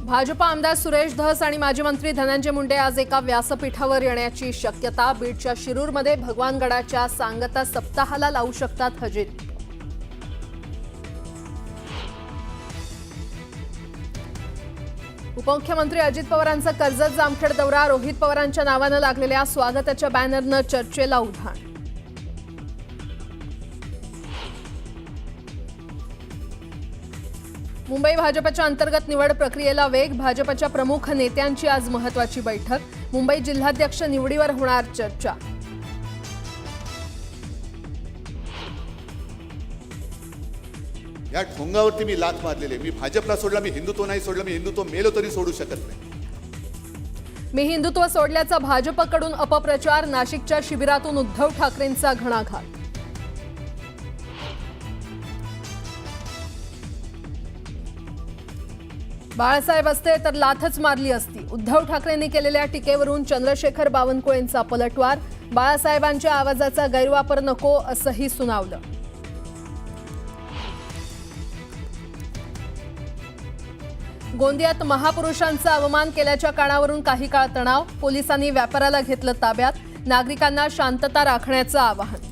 भाजप आमदार सुरेश धस आणि माजी मंत्री धनंजय मुंडे आज एका व्यासपीठावर येण्याची शक्यता. बीडच्या शिरूरमध्ये भगवानगडाच्या सांगता सप्ताहाला लावू शकतात हजेरी. उपमुख्यमंत्री अजित पवारांचा कर्जत जामखेड दौरा. रोहित पवारांच्या नावानं लागलेल्या स्वागताच्या बॅनरनं चर्चेला उधाण. मुंबई भाजपच्या अंतर्गत निवड प्रक्रियेला वेग. भाजपच्या प्रमुख नेत्यांची आज महत्त्वाची बैठक. मुंबई जिल्हाध्यक्ष निवडीवर होणार चर्चा. या ढोंगावरती मी लाथ मारलेली. मी भाजपला सोडला, मी हिंदुत्व नाही सोडलं. मी हिंदुत्व मेलो तरी सोडू शकत नाही. मी हिंदुत्व सोडल्याचा भाजपकडून अपप्रचार. नाशिकच्या शिबिरातून उद्धव ठाकरेंचा घणाघात. बाळासाहेब असते तर लाथच मारली असती. उद्धव ठाकरेंनी केलेल्या टीकेवरून चंद्रशेखर बावनकुळेंचा पलटवार. बाळासाहेबांच्या आवाजाचा गैरवापर नको असंही सुनावलं. गोंदियात महापुरुषांचा अवमान केल्याच्या कारणावरून काही काळ तणाव. पोलिसांनी व्यापाऱ्याला घेतलं ताब्यात. नागरिकांना शांतता राखण्याचं आवाहन.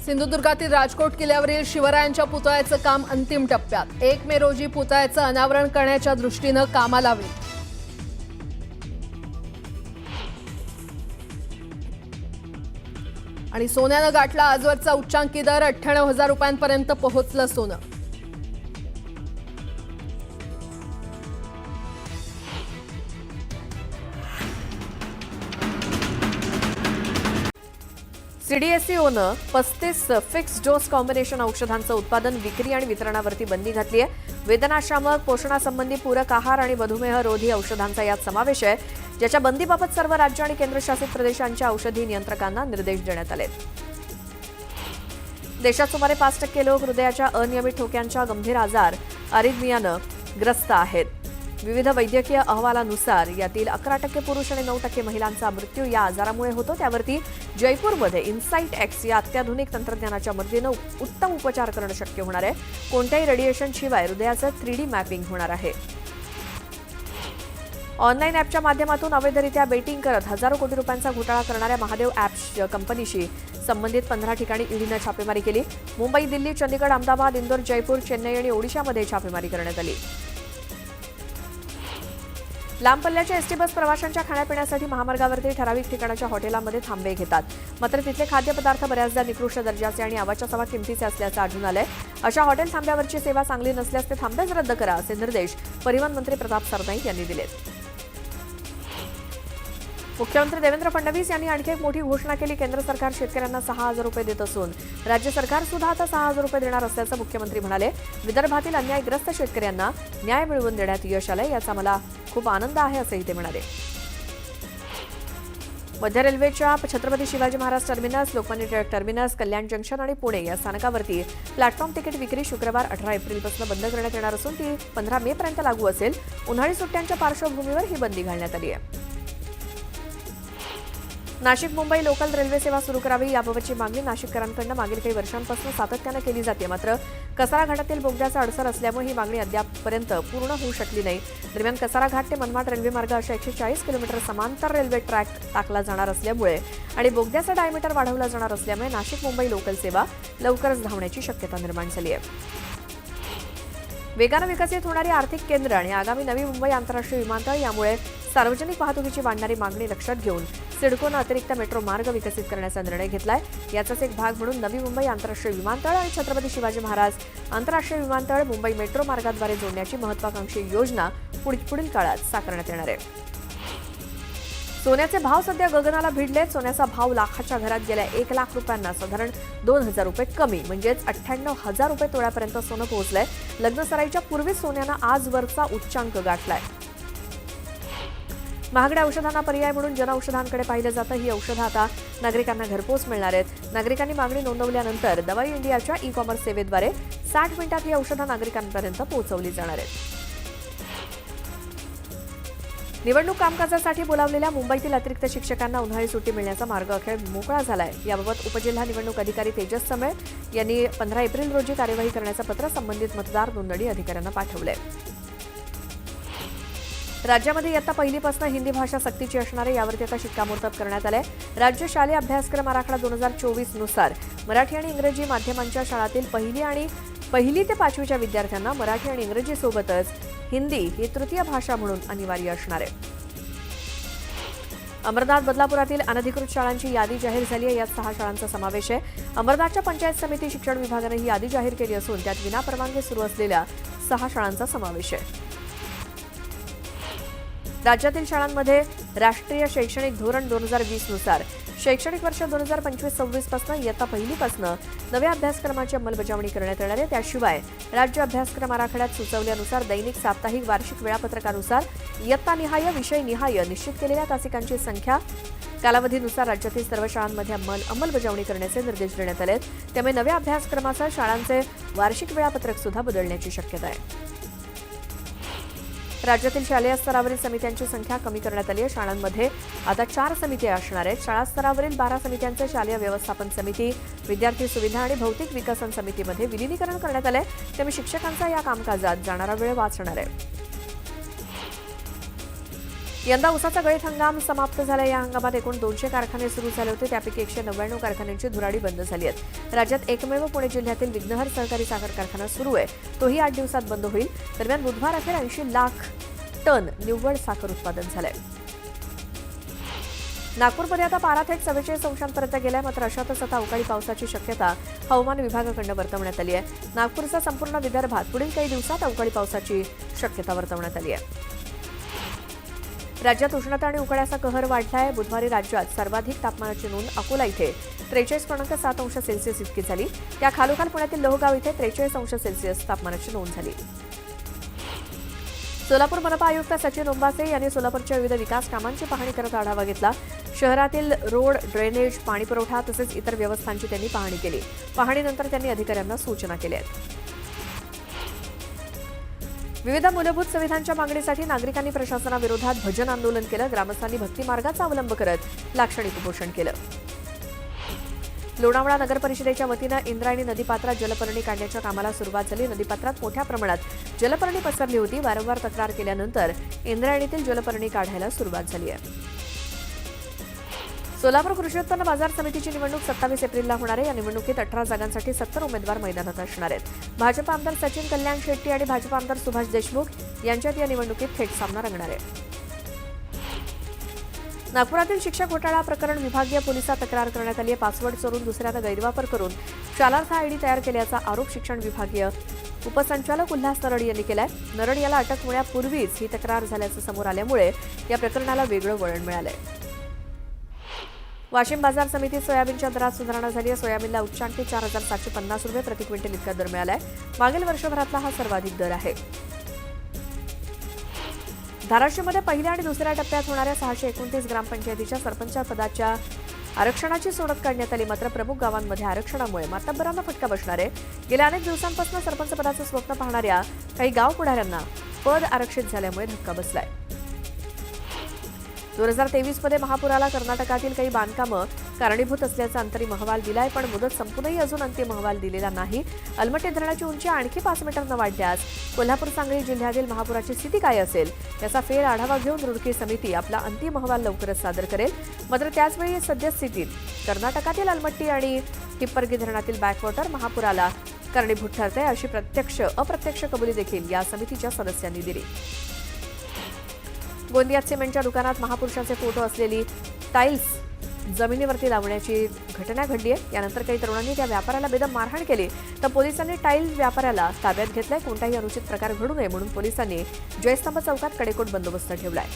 सिंधुदुर्गातील राजकोट किल्ल्यावरील शिवरायांच्या पुतळ्याचं काम अंतिम टप्प्यात. 1 मे रोजी पुतळ्याचं अनावरण करण्याच्या दृष्टीनं कामाला वेग. आणि सोन्यानं गाठला आजवरचा उच्चांकी दर. 98,000 रुपयांपर्यंत पोहोचलं सोनं. सीडीएसईओनं 35 फिक्स डोस कॉम्बिनेशन औषधांचं उत्पादन, विक्री आणि वितरणावरती बंदी घातली आहे. वेदनाशामक, पोषणासंबंधी पूरक आहार आणि मधुमेहरोधी औषधांचा यात समावेश आहे, ज्याच्या बंदीबाबत सर्व राज्य आणि केंद्रशासित प्रदेशांच्या औषधी नियंत्रकांना निर्देश देण्यात आले. देशात सुमारे 5% लोक हृदयाच्या अनियमित ठोक्यांच्या गंभीर आजार अरिथमियानं ग्रस्त आहेत. विविध वैद्यकीय अहवालानुसार यातील 11% पुरुष आणि 9% महिलांचा मृत्यू या आजारामुळे होतो. त्यावरती जयपूरमध्ये इन्साइट एक्स या अत्याधुनिक तंत्रज्ञानाच्या मदतीनं उत्तम उपचार करणं शक्य होणार आहे. कोणत्याही रेडिएशनशिवाय हृदयाचं 3D मॅपिंग होणार आहे. ऑनलाईन ॲपच्या माध्यमातून अवैधरित्या बेटिंग करत हजारो कोटी रुपयांचा घोटाळा करणाऱ्या महादेव ॲप्स कंपनीशी संबंधित 15 ठिकाणी ईडीनं छापेमारी केली. मुंबई, दिल्ली, चंदीगड, अहमदाबाद, इंदोर, जयपूर, चेन्नई आणि ओडिशामध्ये छापेमारी करण्यात आली. लांब पल्ल्याच्या एसटी बस प्रवाशांच्या खाण्यापिण्यासाठी महामार्गावरती ठराविक ठिकाणाच्या हॉटेलांमध्ये थांबे घेतात. मात्र तिथले खाद्यपदार्थ बऱ्याचदा निकृष्ट दर्जाचे आणि आवाच्या सवा किमतीचे असल्याचं आढळून आलंय. अशा हॉटेल थांब्यावरची सेवा चांगली नसल्यास ते थांबेच रद्द करा असे निर्देश परिवहन मंत्री प्रताप सरनाईक यांनी दिलेत. मुख्यमंत्री देवेंद्र फडणवीस यांनी आणखी एक मोठी घोषणा केली. केंद्र सरकार शेतकऱ्यांना 6,000 रुपये देत असून राज्य सरकार सुद्धा आता 6,000 रुपये देणार असल्याचं मुख्यमंत्री म्हणाले. विदर्भातील अन्यायग्रस्त शेतकऱ्यांना न्याय मिळवून देण्यात यश आलंय, याचा मला खूप आनंद आहे असंही ते म्हणाले. मध्य रेल्वेच्या छत्रपती शिवाजी महाराज टर्मिनस, लोकमान्य टिळक टर्मिनस, कल्याण जंक्शन आणि पुणे या स्थानकावरती प्लॅटफॉर्म तिकीट विक्री शुक्रवार 18 एप्रिलपासून बंद करण्यात येणार असून ती 15 मे पर्यंत लागू असेल. उन्हाळी सुट्ट्यांच्या पार्श्वभूमीवर ही बंदी घालण्यात आली आहे. नाशिक मुंबई लोकल रेल्वे सेवा सुरू करावी याबाबतची मागणी नाशिककरांकडून मागील काही वर्षांपासून सातत्यानं केली जाते. मात्र कसारा घाटातील बोगद्याचा अडसर असल्यामुळे ही मागणी अद्यापपर्यंत पूर्ण होऊ शकली नाही. दरम्यान कसारा घाट ते मनमाड रेल्वे मार्ग अशा 140 किलोमीटर समांतर रेल्वे ट्रॅक टाकला जाणार असल्यामुळे आणि बोगद्याचा डायमीटर वाढवला जाणार असल्यामुळे नाशिक मुंबई लोकल सेवा लवकरच धावण्याची शक्यता निर्माण झाली आहे. वेगानं विकसित होणारी आर्थिक केंद्र आणि आगामी नवी मुंबई आंतरराष्ट्रीय विमानतळ यामुळे सार्वजनिक वाहतुकीची वाढणारी मागणी लक्षात घेऊन सिडकोनं अतिरिक्त मेट्रो मार्ग विकसित करण्याचा निर्णय घेतलाय. याचाच एक भाग म्हणून नवी मुंबई आंतरराष्ट्रीय विमानतळ आणि छत्रपती शिवाजी महाराज आंतरराष्ट्रीय विमानतळ मुंबई मेट्रो मार्गाद्वारे जोडण्याची महत्त्वाकांक्षी योजना पुढील काळात साकारण्यात येणार आहे. सोन्याचे भाव सध्या गगनाला भिडलेत. सोन्याचा भाव लाखाच्या घरात गेल्या 1 लाख रुपयांना साधारण 2,000 रुपये कमी म्हणजेच 98,000 रुपये तोळ्यापर्यंत सोनं पोहोचलंय. लग्नसराईच्या पूर्वी सोन्यानं आजवरचा उच्चांक गाठलाय. महागड्या औषधांना पर्याय म्हणून जनऔषधांकडे पाहिलं जातं. ही औषधं आता नागरिकांना घरपोच मिळणार आहेत. नागरिकांनी मागणी नोंदवल्यानंतर दवाई इंडियाच्या ई-कॉमर्स सेवेद्वारे 60 मिनिटात ही औषधं नागरिकांपर्यंत पोहोचवली जाणार आहेत. निवडणूक कामकाजासाठी बोलावलेल्या मुंबईतील अतिरिक्त शिक्षकांना उन्हाळी सुट्टी मिळण्याचा मार्ग अखेर मोकळा झालाय. याबाबत उपजिल्हा निवडणूक अधिकारी तेजस चमेळ यांनी 15 एप्रिल रोजी कार्यवाही करण्याचं पत्र संबंधित मतदार नोंदणी अधिकाऱ्यांना पाठवलंय. राज्यामध्ये इयत्ता पहिलीपासून हिंदी भाषा सक्तीची असणार आहे. यावरती आता शिक्कामोर्तब करण्यात आलंय. राज्य शालेय अभ्यासक्रम आराखडा 2024 नुसार मराठी आणि इंग्रजी माध्यमांच्या शाळांतील पहिली ते 5वीच्या विद्यार्थ्यांना मराठी आणि इंग्रजी सोबतच हिंदी ही तृतीय भाषा म्हणून अनिवार्य असणार आहे. अंबरनाथ बदलापुरातील अनधिकृत शाळांची यादी जाहीर झाली आहे. यात 6 शाळांचा समावेश आहे. अंबरनाथच्या पंचायत समिती शिक्षण विभागाने ही यादी जाहीर केली असून त्यात विनापरवानगी सुरू असलेल्या 6 शाळांचा समावेश आहे. राज्यातील शाळांमध्ये राष्ट्रीय शैक्षणिक धोरण 2020 नुसार शैक्षणिक वर्ष 2025-26 पासून इयत्ता पहिलीपासून नव्या अभ्यासक्रमाची अंमलबजावणी करण्यात येणार आहे. त्याशिवाय राज्य अभ्यासक्रम आराखड्यात सुचवल्यानुसार दैनिक, साप्ताहिक, वार्षिक वेळापत्रकानुसार इयत्तानिहाय, विषयनिहाय निश्चित केलेल्या तासिकांची संख्या कालावधीनुसार राज्यातील सर्व शाळांमध्ये अंमलबजावणी करण्याचे निर्देश देण्यात आले आहेत. त्यामुळे नव्या अभ्यासक्रमासह शाळांचे वार्षिक वेळापत्रक सुद्धा बदलण्याची शक्यता आहे. राज्यातील शालेय स्तरावरील समित्यांची संख्या कमी करण्यात आली आहे. शाळांमध्ये आता 4 समित्या असणार आहेत. शाळा स्तरावरील 12 समित्यांचे शालेय व्यवस्थापन समिती, विद्यार्थी सुविधा आणि भौतिक विकसन समितीमध्ये विलीनीकरण करण्यात आले. त्यामुळे शिक्षकांचा या कामकाजात जाणारा वेळ वाचणार आहे. यंदा ऊसाचा गळीत हंगाम समाप्त झाला. या हंगामात एकूण 200 कारखाने सुरू झाले होते. त्यापैकी 199 कारखान्यांची धुराडी बंद झाली आहे. राज्यात एकमेव पुणे जिल्ह्यातील विघ्नहर सहकारी साखर कारखाना सुरू आहे. तोही 8 दिवसात बंद होईल. दरम्यान बुधवार अखेर 80 लाख टन निव्वळ साखर उत्पादन झालंय. नागपूरमध्ये आता पारा थेट 44 अंशांपर्यंत गेलाय. मात्र अशातच आता अवकाळी पावसाची शक्यता हवामान विभागाकडून वर्तवण्यात आली आहे. नागपूरसह संपूर्ण विदर्भात पुढील काही दिवसात अवकाळी पावसाची शक्यता वर्तवण्यात आली आहे. राज्यात उष्णता आणि उकाड्याचा कहर वाढलाय. बुधवारी राज्यात सर्वाधिक तापमानाची नोंद अकोला इथे 43.7 अंश सेल्सिअस इतकी झाली. त्या खालोखाल पुण्यातील लोहगाव इथे 43 अंश सेल्सिअस तापमानाची नोंद झाली. सोलापूर मनपा आयुक्त सचिन ओंबासे यांनी सोलापूरच्या विविध विकास कामांची पाहणी करत आढावा घेतला. शहरातील रोड, ड्रेनेज, पाणीपुरवठा तसेच इतर व्यवस्थांची त्यांनी पाहणी केली. पाहणीनंतर त्यांनी अधिकाऱ्यांना सूचना केल्या आहेत. विविध मूलभूत सुविधांच्या मागणीसाठी नागरिकांनी प्रशासनाविरोधात भजन आंदोलन केलं. ग्रामस्थांनी भक्तिमार्गाचा अवलंब करत लाक्षणिक उपोषण केलं. लोणावळा नगर परिषदेच्या वतीनं इंद्रायणी नदीपात्रात जलपर्णी काढण्याच्या कामाला सुरुवात झाली. नदीपात्रात मोठ्या प्रमाणात जलपर्णी पसरली होती. वारंवार तक्रार केल्यानंतर इंद्रायणीतील जलपर्णी काढायला सुरुवात झाली आहे. सोलापूर कृषी उत्पन्न बाजार समितीची निवडणूक 27 एप्रिलला होणार आहे. या निवडणुकीत 18 जागांसाठी 70 उमेदवार मैदानात असणार आहेत. भाजप आमदार सचिन कल्याण शेट्टी आणि भाजप आमदार सुभाष देशमुख यांच्यात या निवडणुकीत थेट सामना रंगणार आहे. नागपुरातील शिक्षक घोटाळा प्रकरण विभागीय पोलिसात तक्रार करण्यात आली आहे. पासवर्ड चोरून दुसऱ्यानं गैरवापर करून शालार्थ आयडी तयार केल्याचा आरोप शिक्षण विभागीय उपसंचालक उल्हास नरड यांनी केलाय. नरड याला अटक होण्यापूर्वीच ही तक्रार झाल्याचं समोर आल्यामुळे या प्रकरणाला वेगळं वळण मिळालंय. वाशिम बाजार समितीत सोयाबीनच्या दरात सुधारणा झाली आहे. सोयाबीनला उच्चांकी 4,750 रुपये प्रति क्विंटल इतका दर मिळालाय. मागील वर्षभरातला हा सर्वाधिक दर आहे. धाराशिवमध्ये पहिल्या आणि दुसऱ्या टप्प्यात होणाऱ्या 629 ग्रामपंचायतीच्या सरपंच पदाच्या आरक्षणाची सोडत काढण्यात आली. मात्र प्रमुख गावांमध्ये आरक्षणामुळे मातब्बरांना फटका बसणार आहे. गेल्या अनेक दिवसांपासून सरपंच पदाचं स्वप्न पाहणाऱ्या काही गाव पुढाऱ्यांना पद आरक्षित झाल्यामुळे धक्का बसलाय. 2023 मध्ये महापुराला कर्नाटकातील काही बांधकामं कारणीभूत असल्याचा अंतरिम अहवाल दिलाय. पण मुदत संपूनही अजून अंतिम अहवाल दिलेला नाही. अलमट्टी धरणाची उंची आणखी 5 मीटरनं वाढल्यास कोल्हापूर सांगली जिल्ह्यातील महापुराची स्थिती काय असेल याचा फेर आढावा घेऊन रुडकी समिती आपला अंतिम अहवाल लवकरच सादर करेल. मात्र त्याचवेळी सद्यस्थितीत कर्नाटकातील अलमट्टी आणि हिप्परगी धरणातील बॅकवॉटर महापुराला कारणीभूत ठरते अशी प्रत्यक्ष अप्रत्यक्ष कबुली देखील या समितीच्या सदस्यांनी दिली. गोंदियात सिमेंटच्या दुकानात महापुरुषांचे फोटो असलेली टाईल्स जमिनीवरती लावण्याची घटना घडली आहे. यानंतर काही तरुणांनी त्या व्यापाऱ्याला बेदम मारहाण केली. तर पोलिसांनी टाईल्स व्यापाऱ्याला ताब्यात घेतलाय. कोणताही अनुचित प्रकार घडू नये म्हणून पोलिसांनी जयस्तंभ चौकात कडेकोट बंदोबस्त ठेवलाय.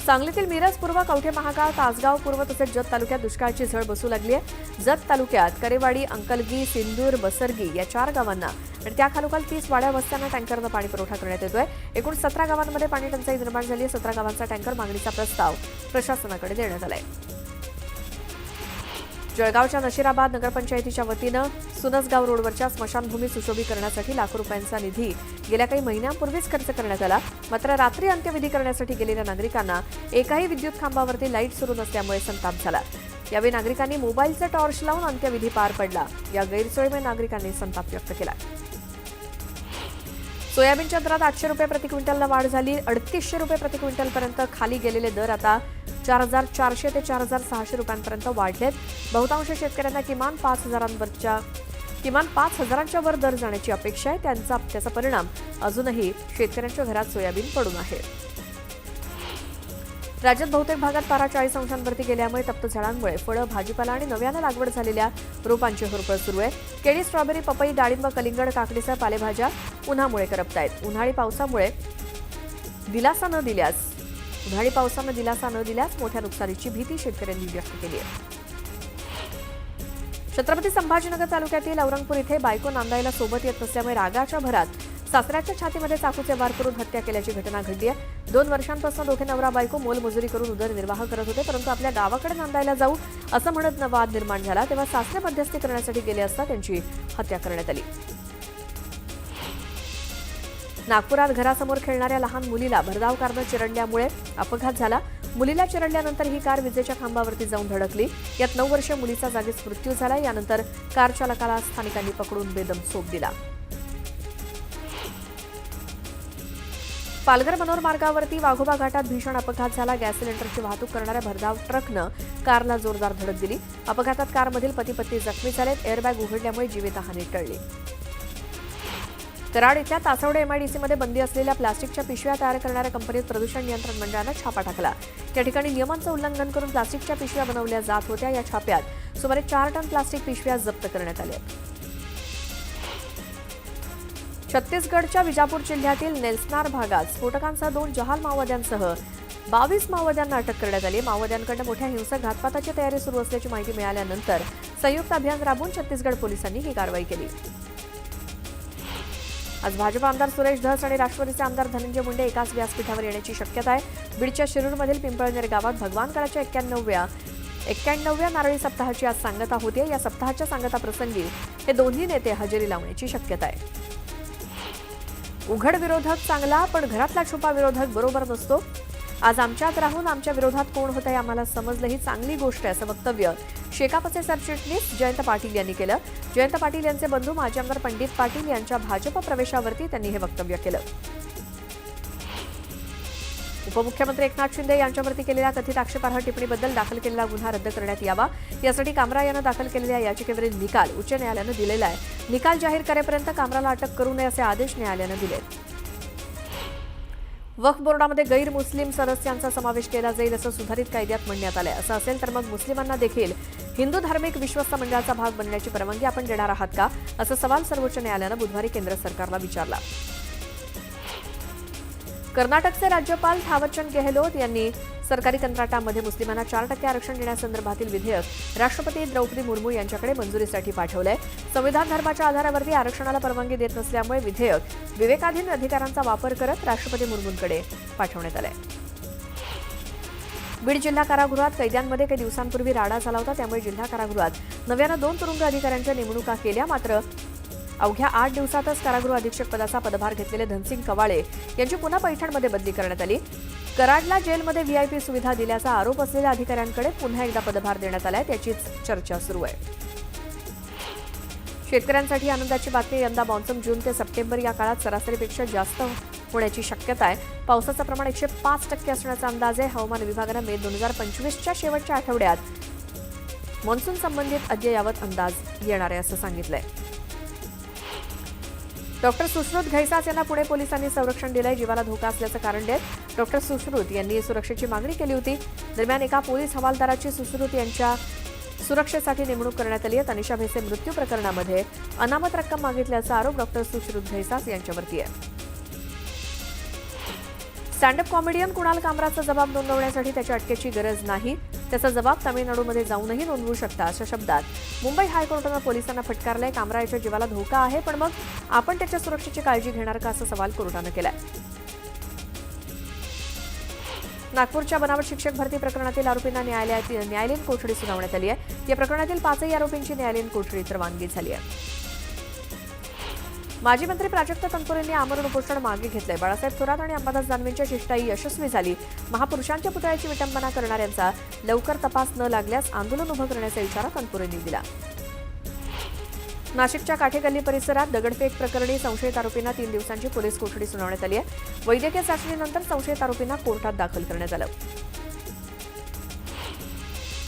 सांगलीतील मिरज पूर्व, कवठे महागाव, तासगाव पूर्व तसेच जत तालुक्यात दुष्काळाची झळ बसू लागली आहे. जत तालुक्यात करेवाडी, अंकलगी, सिंदूर, बसरगी या 4 गावांना आणि त्याखालोखाल 30 वाड्या वस्त्यांना टँकरनं पाणी पुरवठा करण्यात येतोय. एकूण 17 गावांमध्ये पाणी टंचाई निर्माण झाली आहे. 17 गावांचा टँकर मागणीचा प्रस्ताव प्रशासनाकडे देण्यात आलाय. जळगावच्या नशिराबाद नगरपंचायतीच्या वतीनं सुनसगाव रोडवरच्या स्मशानभूमी सुशोभीकरणासाठी लाखो रुपयांचा निधी गेल्या काही महिन्यांपूर्वीच खर्च करण्यात आला. मात्र रात्री अंत्यविधी करण्यासाठी गेलेल्या नागरिकांना एकाही विद्युत खांबावरती लाईट सुरू नसल्यामुळे संताप झाला. यावेळी नागरिकांनी मोबाईलचा टॉर्च लावून अंत्यविधी पार पडला. या गैरसोयीमुळे नागरिकांनी संताप व्यक्त केला. सोयाबीनच्या दरात 800 रुपये प्रति क्विंटलला वाढ झाली. 3800 रुपये प्रति क्विंटलपर्यंत खाली गेलेले दर आता 4400 ते 4600 रुपयांपर्यंत वाढलेत. बहुतांश शेतकऱ्यांना किमान 5,000च्या वर दर जाण्याची अपेक्षा आहे. त्याचा परिणाम अजूनही शेतकऱ्यांच्या घरात सोयाबीन पडून आहे. राज्यात बहुतेक भागात पारा 40 अंशांवरती गेल्यामुळे तप्त झाडांमुळे फळं, भाजीपाला आणि नव्यानं लागवड झालेल्या रोपांची होरपळ सुरू आहे. केळी, स्ट्रॉबेरी, पपई, डाळिंब, कलिंगड, काकडीसह पालेभाज्या उन्हामुळे करपतायत. उन्हाळी पावसानं दिलासा न दिल्यास मोठ्या नुकसानीची भीती शेतकऱ्यांनी व्यक्त केली आहे. छत्रपती संभाजीनगर तालुक्यातील औरंगपूर इथे बायको नांदायला सोबत येत नसल्यामुळे रागाच्या भरात सासऱ्याच्या छातीमध्ये चाकूचे वार करून हत्या केल्याची घटना घडली आहे. 2 वर्षांपासून दोघे नवरा बायको मोलमजुरी करून उदरनिर्वाह करत होते, परंतु आपल्या गावाकडे नांदायला जाऊ असं म्हणत वाद निर्माण झाला. तेव्हा सासरे मध्यस्थी करण्यासाठी गेले असता त्यांची हत्या करण्यात आली. नागपुरात घरासमोर खेळणाऱ्या लहान मुलीला भरधाव कारनं चिरडल्यामुळे अपघात झाला. मुलीला चिरडल्यानंतर ही कार विजेच्या खांबावरती जाऊन धडकली. यात 9 वर्षीय मुलीचा जागीच मृत्यू झाला. यानंतर कार चालकाला स्थानिकांनी पकडून बेदम चोप दिला. पालघर मनोर मार्गावरती वाघोबा घाटात भीषण अपघात झाला. गॅस सिलेंडरची वाहतूक करणाऱ्या भरधाव ट्रकनं कारला जोरदार धडक दिली. अपघातात कारमधील पती-पत्नी जखमी झालेत. एअरबॅग उघडल्यामुळे जीवितहानी टळली. कराड इथल्या तासवडे एमआयडीसीमध्ये बंदी असलेल्या प्लास्टिकच्या पिशव्या तयार करणाऱ्या कंपनीत प्रदूषण नियंत्रण मंडळानं छापा टाकला. या ठिकाणी नियमांचं उल्लंघन करून प्लास्टिकच्या पिशव्या बनवल्या जात होत्या. या छाप्यात सुमारे 4 टन प्लास्टिक पिशव्या जप्त करण्यात आल्या. छत्तीसगडच्या विजापूर जिल्ह्यातील नेल्सनार भागात स्फोटकांसह 2 जहाल माओवाद्यांसह 22 माओवाद्यांना अटक करण्यात आली. माओवाद्यांकडून मोठ्या हिंसक घातपाताची तयारी सुरू असल्याची माहिती मिळाल्यानंतर संयुक्त अभियान राबवून छत्तीसगड पोलिसांनी ही कारवाई केली. आज भाजप आमदार सुरेश धस आणि राष्ट्रवादीचे आमदार धनंजय मुंडे एकाच व्यासपीठावर येण्याची शक्यता आहे. बीडच्या शिरूरमधील पिंपळनेर गावात भगवानगडाच्या 91व्या नारळी सप्ताहाची आज सांगता होती. या सप्ताहाच्या सांगता प्रसंगी हे दोन्ही नेते हजेरी लावण्याची शक्यता आहे. उघड विरोधक चांगला, पण घरातला छुपा विरोधक बरोबर नसतो. आज आमच्यात राहून आमच्या विरोधात कोण होत आहे आम्हाला समजलं, ही चांगली गोष्ट आहे असं वक्तव्य शेकापचे सरचिटणीस जयंत पाटील यांनी केलं. जयंत पाटील यांचे बंधू माजी आमदार पंडित पाटील यांच्या भाजप प्रवेशावरती त्यांनी हे वक्तव्य केलं. उपमुख्यमंत्री एकनाथ शिंदे यांच्यावरती केलेल्या कथित आक्षेपार्ह टिप्पणीबद्दल दाखल केलेला गुन्हा रद्द करण्यात यावा, यासाठी कामरा यानं दाखल केलेल्या याचिकेवरील निकाल उच्च न्यायालयानं दिलेला आहे. निकाल जाहीर करेपर्यंत कामराला अटक करू नये असे आदेश न्यायालयानं दिले. वक्फ बोर्डामध्ये गैर मुस्लिम सदस्यांचा समावेश केला जाईल असं सुधारित कायद्यात म्हणण्यात आलंय. असं असेल तर मग मुस्लिमांना देखील हिंदू धार्मिक विश्वस्त मंडळाचा भाग बनण्याची परवानगी आपण देणार आहात का, असा सवाल सर्वोच्च न्यायालयानं बुधवारी केंद्र सरकारला विचारला. कर्नाटकचे राज्यपाल थावरचंद गेहलोत यांनी सरकारी कंत्राटामध्ये मुस्लिमांना 4% आरक्षण देण्यासंदर्भातील विधेयक राष्ट्रपती द्रौपदी मुर्मू यांच्याकडे मंजुरीसाठी पाठवलंय. संविधान धर्माच्या आधारावरती आरक्षणाला परवानगी देत नसल्यामुळे विधेयक विवेकाधीन अधिकारांचा वापर करत राष्ट्रपती मुर्मूंकडे पाठवण्यात आलंय. बीड जिल्हा कारागृहात कैद्यांमध्ये काही दिवसांपूर्वी राडा झाला होता. त्यामुळे जिल्हा कारागृहात नव्यानं 2 तुरुंग अधिकाऱ्यांच्या नेमणुका केल्या. मात्र अवघ्या 8 दिवसातच कारागृह अधीक्षक पदाचा पदभार घेतलेले धनसिंग कवाळे यांची पुन्हा पैठणमध्ये बदली करण्यात आली. कराडला जेलमध्ये व्हीआयपी सुविधा दिल्याचा आरोप असलेल्या अधिकाऱ्यांकडे पुन्हा एकदा पदभार देण्यात आलाय. त्याचीच चर्चा सुरू आहे. शेतकऱ्यांसाठी आनंदाची बातमी. यंदा मॉन्सून जून ते सप्टेंबर या काळात सरासरीपेक्षा जास्त होण्याची शक्यता आहे. पावसाचं प्रमाण 105% असण्याचा अंदाज आहे. हवामान विभागानं मे 2025च्या शेवटच्या आठवड्यात मॉन्सून संबंधित अद्ययावत अंदाज येणार आहे असं सांगितलंय. डॉक्टर सुश्रुत घैसास यांना पुणे पोलिसांनी संरक्षण दिलंय. जीवाला धोका असल्याचं कारण देत डॉक्टर सुश्रुत यांनी सुरक्षेची मागणी केली होती. दरम्यान एका पोलीस हवालदाराची सुश्रुत यांच्या सुरक्षेसाठी नेमणूक करण्यात आली आहे. तनिषा भेसे मृत्यू प्रकरणामध्ये अनामत रक्कम मागितल्याचा आरोप डॉक्टर सुश्रुत घैसास यांच्यावरती आहे. स्टँडअप कॉमेडियन कुणाल कामराचा जबाब नोंदवण्यासाठी त्याच्या अटकेची गरज नाही. त्याचा जबाब तामिळनाडूमध्ये जाऊनही नोंदवू शकता अशा शब्दात मुंबई हायकोर्टानं पोलिसांना फटकारलंय. कामरा याच्या जीवाला धोका आहे, पण मग आपण त्याच्या सुरक्षेची काळजी घेणार का असा सवाल कोर्टानं केलाय. नागपूरच्या बनावट शिक्षक भरती प्रकरणातील आरोपींना न्यायालयीन कोठडी सुनावण्यात आली आहे. या प्रकरणातील 5ही आरोपींची न्यायालयीन कोठडीत रवानगी झाली आहे. माजी मंत्री प्राजक्त तनपुरेंनी आमरण उपोषण मागे घेतलंय. बाळासाहेब थोरात आणि अंबादास दानवेंची शिष्टाई यशस्वी झाली. महापुरुषांच्या पुतळ्याची विटंबना करणाऱ्यांचा लवकर तपास न लागल्यास आंदोलन उभं करण्याचा इशारा तनपुरेंनी दिला. नाशिकच्या काठेगल्ली परिसरात दगडफेक प्रकरणी संशयित आरोपींना 3 दिवसांची पोलीस कोठडी सुनावण्यात आली आहे. वैद्यकीय चाचणीनंतर संशयित आरोपींना कोर्टात दाखल करण्यात आलं.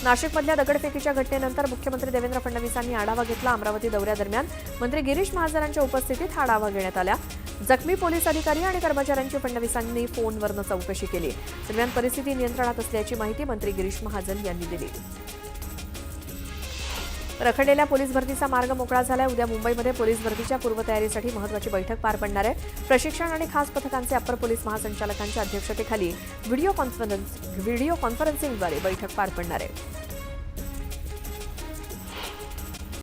नाशिकमधल्या दगडफेकीच्या घटनेनंतर मुख्यमंत्री देवेंद्र फडणवीसांनी आढावा घेतला. अमरावती दौऱ्यादरम्यान मंत्री गिरीश महाजनांच्या उपस्थितीत हा आढावा घेण्यात आला. जखमी पोलीस अधिकारी आणि कर्मचाऱ्यांची फडणवीसांनी फोनवरून चौकशी केली. दरम्यान परिस्थिती नियंत्रणात असल्याची माहिती मंत्री गिरीश महाजन यांनी दिली. रखडलेल्या पोलीस भरतीचा मार्ग मोकळा झालाय. उद्या मुंबईमध्ये पोलीस भरतीच्या पूर्वतयारीसाठी महत्त्वाची बैठक पार पडणार आहे. प्रशिक्षण आणि खास पथकांचे अप्पर पोलीस महासंचालकांच्या अध्यक्षतेखाली व्हिडिओ कॉन्फरन्सिंगद्वारे बैठक पार पडणार आहे.